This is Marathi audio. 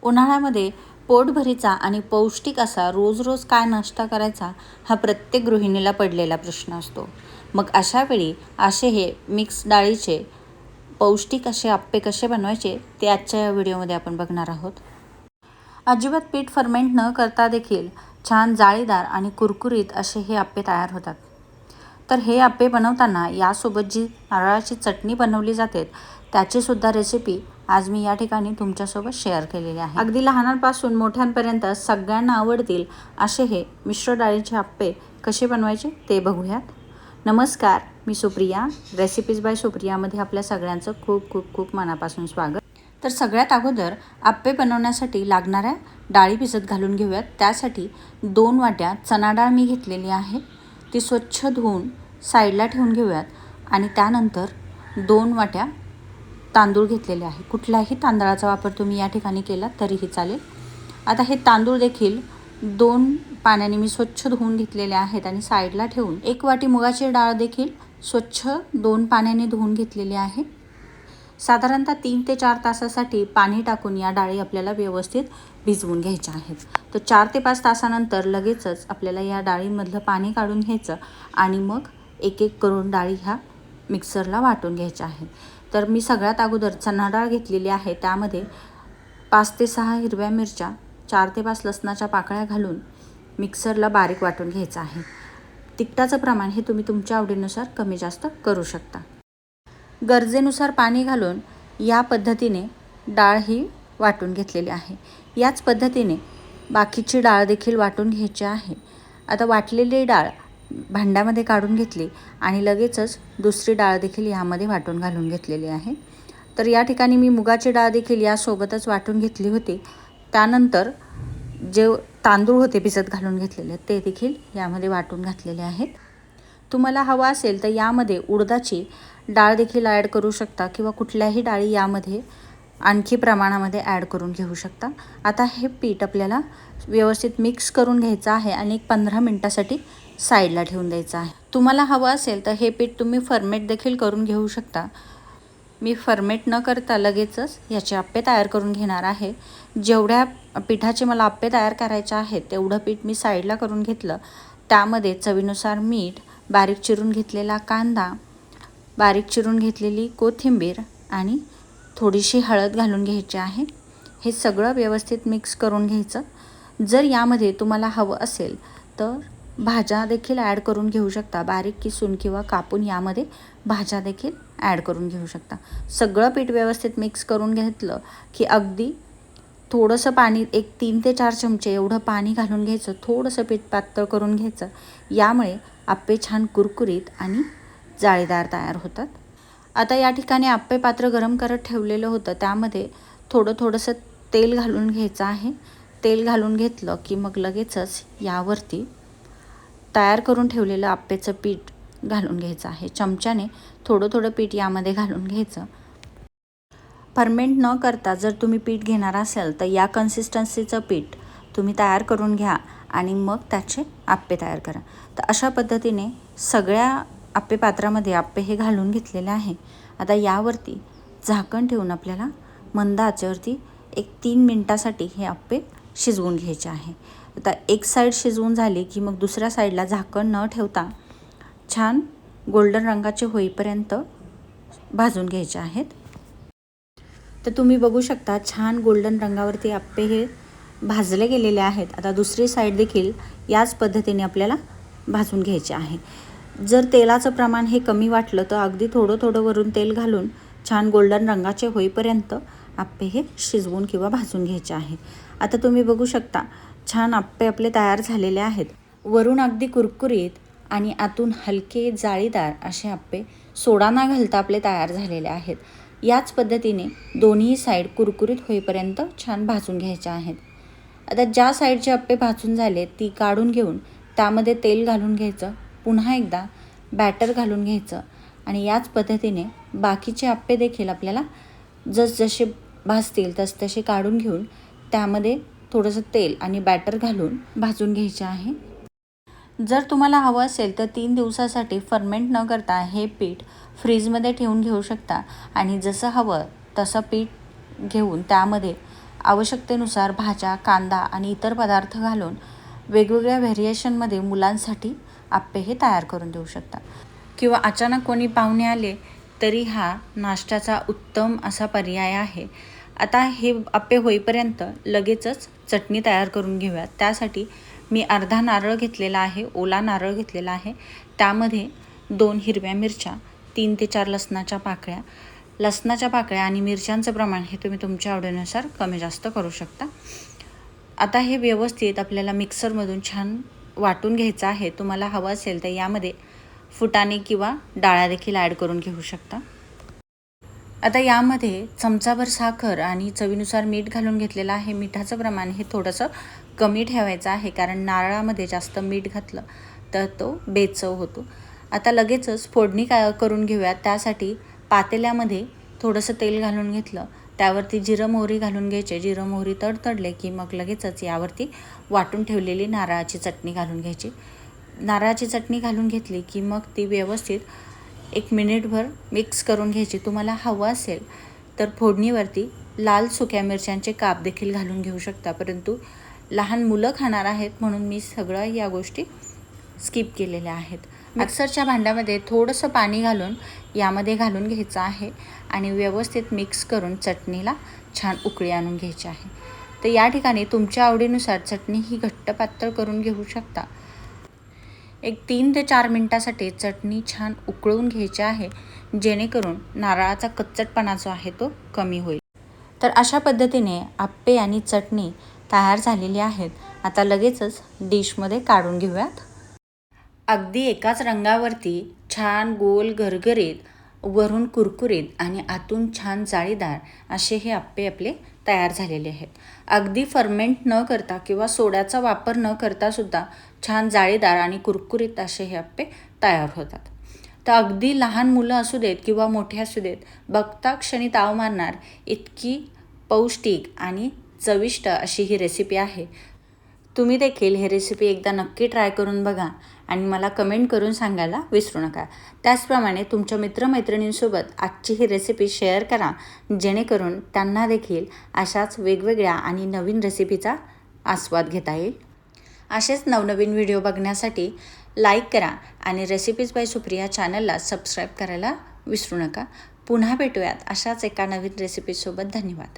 उन्हाळ्यामध्ये पोटभरीचा आणि पौष्टिक असा रोज रोज काय नाश्ता करायचा हा प्रत्येक गृहिणीला पडलेला प्रश्न असतो. मग अशा वेळी असे हे मिक्स डाळीचे पौष्टिक असे आप्पे कसे बनवायचे ते आजच्या या व्हिडिओमध्ये आपण बघणार आहोत. अजिबात पीठ फर्मेंट न करता देखील छान जाळीदार आणि कुरकुरीत असे हे आप्पे तयार होतात. तर हे आप्पे बनवताना यासोबत जी नारळाची चटणी बनवली जाते त्याची सुद्धा रेसिपी आज मी या ठिकाणी तुमच्यासोबत शेअर केलेली आहे. अगदी लहानांपासून मोठ्यांपर्यंत सगळ्यांना आवडतील असे हे मिश्र डाळीचे आप्पे कसे बनवायचे ते बघूयात. नमस्कार, मी सुप्रिया, रेसिपीज बाय सुप्रियामध्ये आपल्या सगळ्यांचं खूप खूप खूप मनापासून स्वागत. तर सगळ्यात अगोदर आप्पे बनवण्यासाठी लागणाऱ्या डाळी भिजत घालून घेऊयात. त्यासाठी 2 वाट्या चणा डाळ मी घेतलेली आहे. ती स्वच्छ धुवून साईडला ठेवून घेऊयात आणि त्यानंतर 2 वाट्या तांदूळ घेतलेले आहे. कुठल्याही तांदळाचा वापर तुम्ही या ठिकाणी केला तरीही चालेल. आता हे तांदूळ देखील 2 पाण्याने मी स्वच्छ धुवून घेतलेले आहेत आणि साईडला ठेवून 1 वाटी मुगाची डाळ देखील स्वच्छ 2 पाण्याने धुवून घेतलेली आहे. साधारणतः 3 ते 4 तासासाठी पाणी टाकून या डाळी आपल्याला व्यवस्थित भिजवून घ्यायच्या आहेत. तर 4 ते 5 तासानंतर लगेचच आपल्याला या डाळीमधलं पाणी काढून घ्यायचं आणि मग एक एक करून डाळी ह्या मिक्सरला वाटून घ्यायच्या आहेत. तर मी सगळ्यात अगोदर चणा डाळ घेतलेली आहे. त्यामध्ये 5 ते 6 हिरव्या मिरच्या, 4 ते 5 लसणाच्या पाकळ्या घालून मिक्सरला बारीक वाटून घ्यायचं आहे. तिखटाचं प्रमाण हे तुम्ही तुमच्या आवडीनुसार कमी जास्त करू शकता. गरजेनुसार पाणी घालून या पद्धतीने डाळ ही वाटून घेतलेली आहे. याच पद्धतीने बाकीची डाळ देखील वाटून घ्यायची आहे. आता वाटलेली डाळ भांड्यामध्ये काढून घेतली आणि लगेचच दुसरी डाळ देखील यामध्ये वाटून घालून घेतलेली आहे. तर या ठिकाणी मी मुगाची डाळ देखील यासोबतच वाटून घेतली होती. त्यानंतर जे तांदूळ होते भिजत घालून घेतलेले ते देखील यामध्ये वाटून घातलेले आहेत. तुम्हाला हवा असेल तर यामध्ये उडदाची डाळ देखील ॲड करू शकता किंवा कुठल्याही डाळी यामध्ये आणखी प्रमाणामध्ये ॲड करून घेऊ शकता. आता हे पीठ आपल्याला व्यवस्थित मिक्स करून घ्यायचं आहे आणि 15 मिनटासाठी साईडला ठेवून द्यायचं आहे. तुम्हाला हवं असेल तर हे पीठ तुम्ही फर्मेट देखील करून घेऊ शकता. मी फर्मेट न करता लगेचच याचे आप्पे तयार करून घेणार आहे. जेवढ्या पिठाचे मला आप्पे तयार करायचे आहेत तेवढं पीठ मी साईडला करून घेतलं. त्यामध्ये चवीनुसार मीठ, बारीक चिरून घेतलेला कांदा, बारीक चिरून घेतलेली कोथिंबीर आणि थोडीशी हळद घालून घ्यायची आहे. हे सगळं व्यवस्थित मिक्स करून घ्यायचं. जर यामध्ये तुम्हाला हवं असेल तर भाज्या देखील ॲड करून घेऊ शकता. बारीक किसून किंवा कापून यामध्ये भाज्या देखील ॲड करून घेऊ शकता. सगळं पीठ व्यवस्थित मिक्स करून घेतलं की अगदी थोडंसं पाणी 3 ते 4 चमचे एवढं पाणी घालून घ्यायचं. थोडंसं पीठ पातळ करून घ्यायचं. यामुळे आप्पे छान कुरकुरीत आणि जाळीदार तयार होतात. आता या ठिकाणी आप्पे पात्र गरम करत ठेवलेलं होतं. त्यामध्ये थोडंसं तेल घालून घ्यायचं आहे. तेल घालून घेतलं की मग लगेचच यावरती तयार करून ठेवलेलं आप्पेचं पीठ घालून घ्यायचं आहे. चमच्याने थोडं पीठ यामध्ये घालून घ्यायचं. फर्मेंट न करता जर तुम्ही पीठ घेणार असाल तर या कन्सिस्टन्सीचं पीठ तुम्ही तयार करून घ्या आणि मग त्याचे आप्पे तयार करा. तर अशा पद्धतीने सगळ्या आप्पे पात्रामध्ये आप्पे हे घालून घेतलेले आहे. आता यावरती झाकण ठेवून आपल्याला मंद आचेवरती 3 मिनटासाठी हे आप्पे शिजवून घ्यायचे आहे. आता एक साईड शिजवून झाली की मग दुसऱ्या साईडला झाकण न ठेवता छान गोल्डन रंगाचे होईपर्यंत भाजून घ्यायचे आहेत. तर तुम्ही बघू शकता छान गोल्डन रंगावरती आप्पे हे भाजले गेलेले आहेत. आता दुसरी साईड देखील याच पद्धतीने आपल्याला भाजून घ्यायचे आहे. जर तेलाचं प्रमाण हे कमी वाटलं तर अगदी थोडं वरून तेल घालून छान गोल्डन रंगाचे होईपर्यंत आप्पे हे शिजवून किंवा भाजून घ्यायचे आहेत. आता तुम्ही बघू शकता छान आप्पे आपले तयार झालेले आहेत. वरून अगदी कुरकुरीत आणि आतून हलके जाळीदार असे आप्पे सोडा न घालता आपले तयार झालेले आहेत. याच पद्धतीने दोन्ही साईड कुरकुरीत होईपर्यंत छान भाजून घ्यायचे आहेत. आता ज्या साईडचे आप्पे भाजून झाले ती काढून घेऊन त्यामध्ये तेल घालून घ्यायचं. पुन्हा एकदा बॅटर घालून घ्यायचं आणि याच पद्धतीने बाकीचे आप्पे देखील आपल्याला जसजसे भाजतील तसे काढून घेऊन त्यामध्ये थोडंसं तेल आणि बॅटर घालून भाजून घ्यायचे आहे. जर तुम्हाला हवं असेल तर 3 दिवसासाठी फर्मेंट न करता हे पीठ फ्रीजमध्ये ठेवून घेऊ शकता आणि जसं हवं तसं पीठ घेऊन त्यामध्ये आवश्यकतेनुसार भाज्या, कांदा आणि इतर पदार्थ घालून वेगवेगळ्या व्हेरिएशनमध्ये मुलांसाठी आप्पे हे तयार करून देऊ शकता. किंवा अचानक कोणी पाहुणे आले तरी हा नाश्त्याचा उत्तम असा पर्याय आहे. आता हे आप्पे होईपर्यंत लगेचच चटणी तयार करून घेऊयात. त्यासाठी मी अर्धा नारळ घेतलेला आहे, ओला नारळ घेतलेला आहे. त्यामध्ये 2 हिरव्या मिरच्या, 3 ते 4 लसणाच्या पाकळ्या. लसणाच्या पाकळ्या आणि मिरच्यांचं प्रमाण हे तुम्ही तुमच्या आवडीनुसार कमी जास्त करू शकता. आता हे व्यवस्थित आपल्याला मिक्सरमधून छान वाटून घ्यायचं आहे. तुम्हाला हवं असेल तर यामध्ये फुटाणे किंवा डाळ्या देखील ॲड करून घेऊ शकता. आता यामध्ये चमचाभर साखर आणि चवीनुसार मीठ घालून घेतलेलं आहे. मिठाचं प्रमाण हे थोडंसं कमी ठेवायचं आहे, कारण नारळामध्ये जास्त मीठ घातलं तर तो बेचव होतो. आता लगेचच फोडणी करून घेऊयात. त्यासाठी पातेल्यामध्ये थोडंसं तेल घालून घेतलं. त्यावरती जिरं मोहरी घालून घ्यायचे. जिरं मोहरी तडतडले की मग लगेचच यावरती वाटून ठेवलेली नारळाची चटणी घालून घ्यायची. नारळाची चटणी घालून घेतली की मग ती व्यवस्थित 1 मिनिटभर मिक्स करून घ्यायची. तुम्हाला हवं असेल तर फोडणीवरती लाल सुक्या मिरच्यांचे काप देखील घालून घेऊ शकता, परंतु लहान मुलं खाणार आहेत म्हणून मी सगळं या गोष्टी स्किप केलेल्या आहेत. मिक्सरच्या भांड्यामध्ये थोडंसं पाणी घालून यामध्ये घालून घ्यायचं आहे आणि व्यवस्थित मिक्स करून चटणीला छान उकळी आणून घ्यायची आहे. तर या ठिकाणी तुमच्या आवडीनुसार चटणी ही घट्ट पातळ करून घेऊ शकता. 3 ते 4 मिनटासाठी चटणी छान उकळून घ्यायची आहे, जेणेकरून नारळाचा कच्चटपणा जो आहे तो कमी होईल. तर अशा पद्धतीने आप्पे आणि चटणी तयार झालेली आहेत. आता लगेचच डिशमध्ये काढून घेऊयात. अगदी एकाच रंगावरती छान गोल गरगरीत, वरून कुरकुरीत आणि आतून छान जाळीदार असे हे आप्पे आपले तयार झालेले आहेत. अगदी फर्मेंट न करता किंवा सोड्याचा वापर न करता सुद्धा छान जाळीदार आणि कुरकुरीत असे हे आप्पे तयार होतात. तर अगदी लहान मुलं असू देत किंवा मोठे असू देत, बघता क्षणी ताव मारणार इतकी पौष्टिक आणि चविष्ट अशी ही रेसिपी आहे. तुम्ही देखील ही रेसिपी एकदा नक्की ट्राय करून बघा आणि मला कमेंट करून सांगायला विसरू नका. त्याचप्रमाणे तुमच्या मित्रमैत्रिणींसोबत आजची ही रेसिपी शेअर करा, जेणेकरून त्यांना देखील अशाच वेगवेगळ्या आणि नवीन रेसिपीचा आस्वाद घेता येईल. असेच नवनवीन व्हिडिओ बघण्यासाठी लाईक करा आणि रेसिपीज बाय सुप्रिया चॅनलला सबस्क्राईब करायला विसरू नका. पुन्हा भेटूयात अशाच एका नवीन रेसिपीसोबत. धन्यवाद.